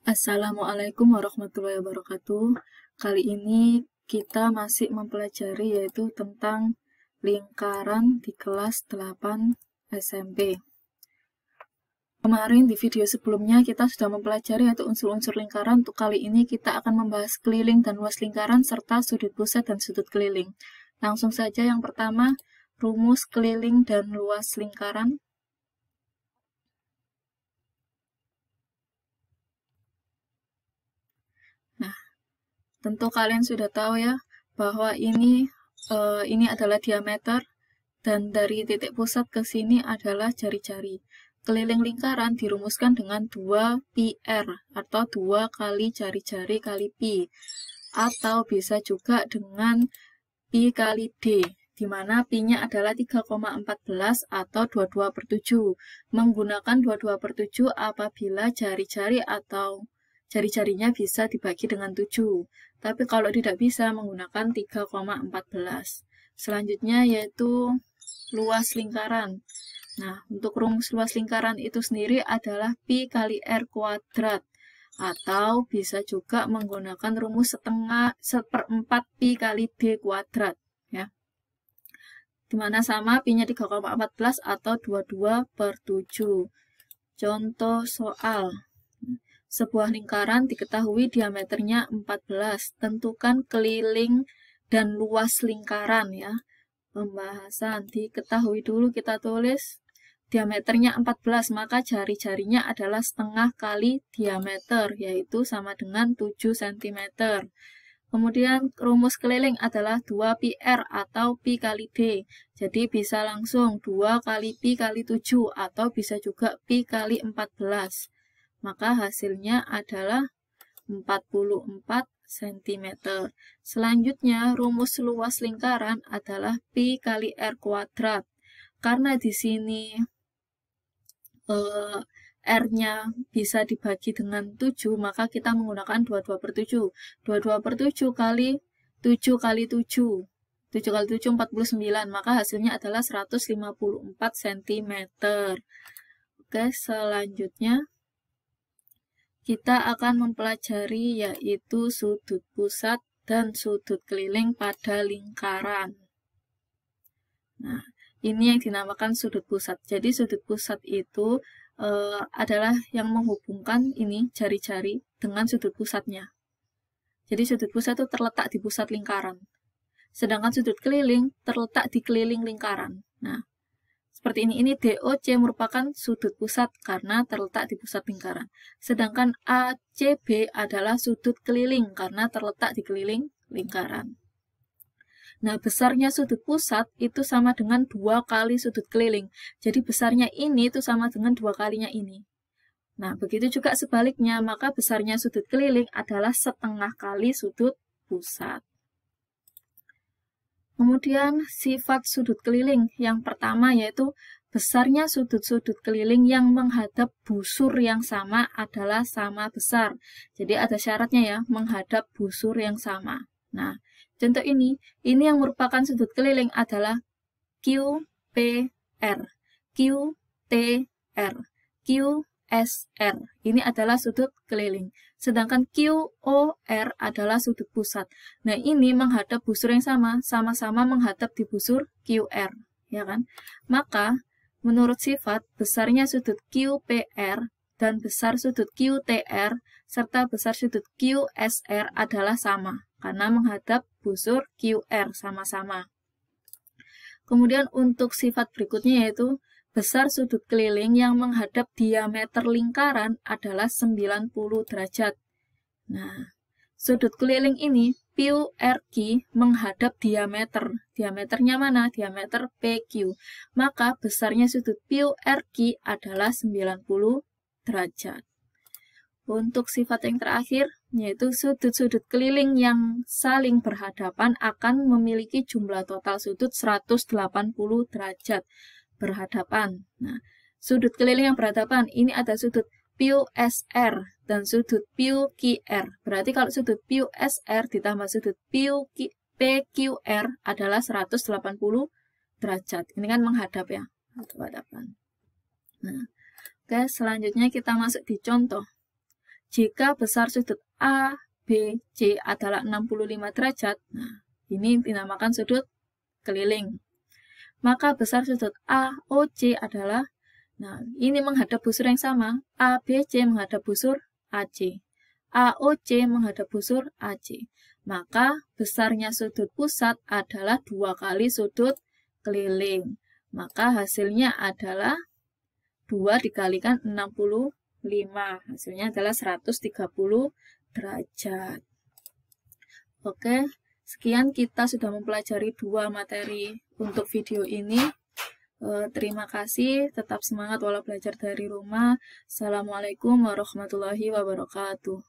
Assalamualaikum warahmatullahi wabarakatuh. Kali ini kita masih mempelajari yaitu tentang lingkaran di kelas 8 SMP. Kemarin di video sebelumnya kita sudah mempelajari yaitu unsur-unsur lingkaran. Untuk kali ini kita akan membahas keliling dan luas lingkaran serta sudut pusat dan sudut keliling. Langsung saja yang pertama, rumus keliling dan luas lingkaran. Nah, tentu kalian sudah tahu ya bahwa ini adalah diameter dan dari titik pusat ke sini adalah jari-jari. Keliling lingkaran dirumuskan dengan 2πr atau 2 kali jari-jari kali pi, atau bisa juga dengan pi kali d, di mana pi-nya adalah 3,14 atau 22/7. Menggunakan 22/7 apabila jari-jari atau jari-jarinya bisa dibagi dengan 7. Tapi kalau tidak bisa menggunakan 3,14. Selanjutnya yaitu luas lingkaran. Nah, untuk rumus luas lingkaran itu sendiri adalah pi kali r kuadrat. Atau bisa juga menggunakan rumus seperempat pi kali d kuadrat. Ya. Dimana sama pi-nya 3,14 atau 22/7. Contoh soal. Sebuah lingkaran diketahui diameternya 14. Tentukan keliling dan luas lingkaran ya. Pembahasan diketahui dulu kita tulis diameternya 14, maka jari-jarinya adalah setengah kali diameter, yaitu sama dengan 7 cm. Kemudian rumus keliling adalah 2πr atau pi kali d. Jadi bisa langsung 2 kali pi kali 7 atau bisa juga pi kali 14. Maka hasilnya adalah 44 cm. Selanjutnya, rumus luas lingkaran adalah pi kali r kuadrat. Karena di sini R-nya bisa dibagi dengan 7, maka kita menggunakan 22/7. 22/7 kali 7 kali 7. 7 kali 7, 49. Maka hasilnya adalah 154 cm. Oke, selanjutnya kita akan mempelajari yaitu sudut pusat dan sudut keliling pada lingkaran. Nah, ini yang dinamakan sudut pusat. Jadi sudut pusat itu adalah yang menghubungkan ini jari-jari dengan sudut pusatnya. Jadi sudut pusat itu terletak di pusat lingkaran. Sedangkan sudut keliling terletak di keliling lingkaran. Nah, seperti ini DOC merupakan sudut pusat karena terletak di pusat lingkaran. Sedangkan ACB adalah sudut keliling karena terletak di keliling lingkaran. Nah, besarnya sudut pusat itu sama dengan 2 kali sudut keliling. Jadi besarnya ini itu sama dengan 2 kalinya ini. Nah, begitu juga sebaliknya, maka besarnya sudut keliling adalah setengah kali sudut pusat. Kemudian sifat sudut keliling yang pertama yaitu besarnya sudut-sudut keliling yang menghadap busur yang sama adalah sama besar. Jadi ada syaratnya ya, menghadap busur yang sama. Nah, contoh ini yang merupakan sudut keliling adalah QPR, QTR, QSR. Ini adalah sudut keliling. Sedangkan QOR adalah sudut pusat. Nah, ini menghadap busur yang sama-sama menghadap di busur QR, ya kan? Maka, menurut sifat, besarnya sudut QPR dan besar sudut QTR serta besar sudut QSR adalah sama, karena menghadap busur QR sama-sama. Kemudian untuk sifat berikutnya yaitu besar sudut keliling yang menghadap diameter lingkaran adalah 90 derajat. Nah, sudut keliling ini PQ menghadap diameter. Diameternya mana? Diameter PQ. Maka besarnya sudut PQ adalah 90 derajat. Untuk sifat yang terakhir, yaitu sudut-sudut keliling yang saling berhadapan akan memiliki jumlah total sudut 180 derajat berhadapan. Nah, sudut keliling yang berhadapan, ini ada sudut PQSR dan sudut PQR. Berarti kalau sudut PQSR ditambah sudut PQR adalah 180 derajat. Ini kan menghadap ya, berhadapan. Nah, oke, selanjutnya kita masuk di contoh. jika besar sudut ABC adalah 65 derajat, nah ini dinamakan sudut keliling. Maka besar sudut AOC adalah, nah ini menghadap busur yang sama, ABC menghadap busur AC, AOC menghadap busur AC. Maka besarnya sudut pusat adalah 2 kali sudut keliling. Maka hasilnya adalah 2 dikalikan 65. Hasilnya adalah 130 derajat. Oke, sekian kita sudah mempelajari 2 materi untuk video ini. Terima kasih, tetap semangat walau belajar dari rumah. Assalamualaikum warahmatullahi wabarakatuh.